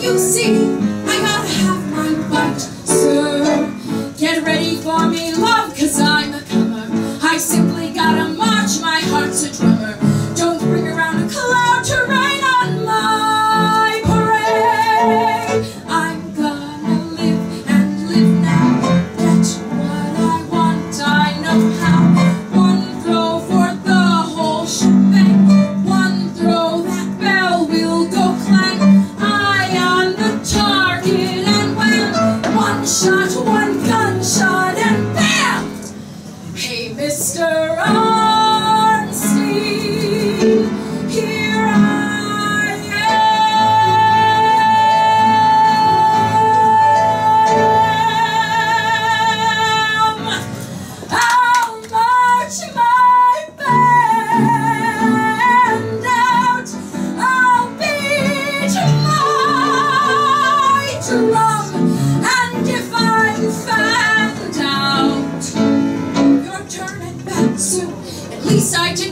You see, I gotta have my bite, sir. Get ready for me, love, 'cause I'm a comer. I simply gotta march, my heart's a drummer. Don't bring around a cloud to rain on my parade. I'm gonna live and live now. Get what I want, I know how. One throw for the whole shebang. One throw, that bell will go clang. Eye on the target and wham. One shot, one gunshot, and bam! Hey, Mr. Arnstein, here I am. I'll march my band out. I'll beat my drum. And if I'm found out, you're turning back soon. At least I didn't